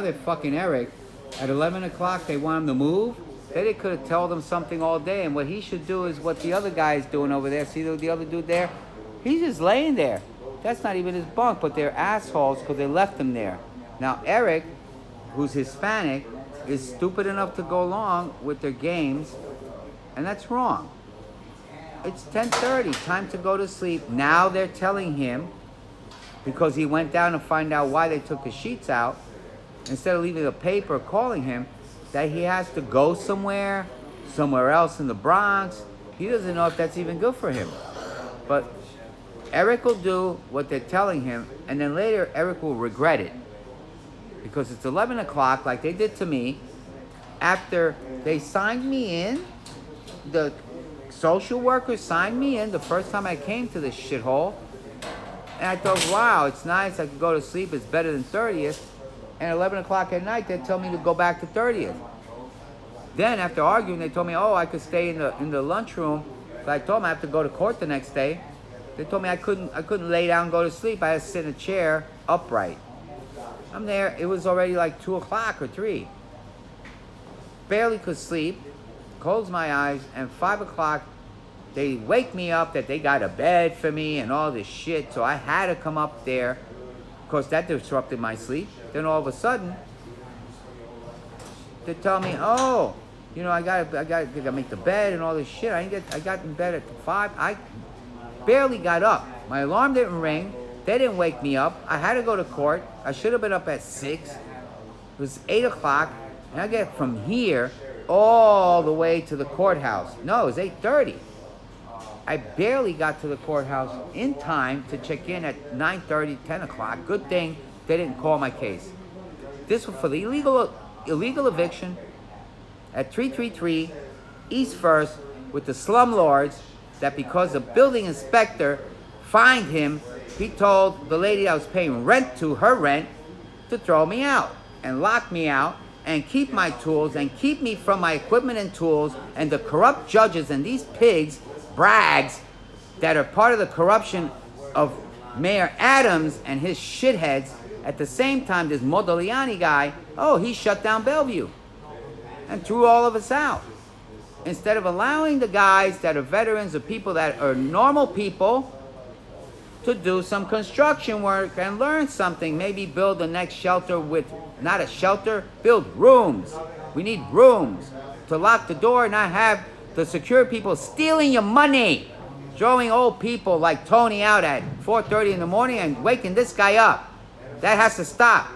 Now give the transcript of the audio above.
They're fucking Eric. At 11 o'clock, they want him to move. They could have told him something all day. And what he should do is what the other guy's doing over there. See the other dude there? He's just laying there. That's not even his bunk, but they're assholes because they left him there. Now, Eric, who's Hispanic, is stupid enough to go along with their games. And that's wrong. It's 10:30, time to go to sleep. Now they're telling him, because he went down to find out why they took the sheets out, instead of leaving a paper calling him, that he has to go somewhere else in the Bronx. He doesn't know if that's even good for him. But Eric will do what they're telling him, and then later Eric will regret it. Because it's 11 o'clock, like they did to me, after they signed me in. The social worker signed me in the first time I came to this shithole. And I thought, wow, it's nice, I can go to sleep, it's better than 30th. And 11 o'clock at night, they tell me to go back to 30th. Then, after arguing, they told me, oh, I could stay in the lunchroom. So I told them I have to go to court the next day. They told me I couldn't lay down and go to sleep. I had to sit in a chair upright. I'm there. It was already like 2 o'clock or 3. Barely could sleep. Closed my eyes. And 5 o'clock, they wake me up that they got a bed for me and all this shit. So I had to come up there. Of course, that disrupted my sleep. Then all of a sudden, they tell me, oh, you know, I gotta make the bed and all this shit. I got in bed at 5. I barely got up. My alarm didn't ring. They didn't wake me up. I had to go to court. I should have been up at 6. It was 8 o'clock. And I get from here all the way to the courthouse. No, it was 8:30. I barely got to the courthouse in time to check in at 9:30, 10 o'clock. Good thing they didn't call my case. This was for the illegal eviction at 333 East First with the slumlords, that because the building inspector fined him, he told the lady I was paying rent to, her rent, to throw me out and lock me out and keep my tools and keep me from my equipment and tools. And the corrupt judges and these pigs, BHRAGS, that are part of the corruption of Mayor Adams and his shitheads. At the same time, this Modigliani guy, oh, he shut down Bellevue and threw all of us out. Instead of allowing the guys that are veterans, the people that are normal people, to do some construction work and learn something. Maybe build the next shelter with, not a shelter, build rooms. We need rooms to lock the door and not have the security people stealing your money. Throwing old people like Tony out at 4:30 in the morning and waking this guy up. That has to stop.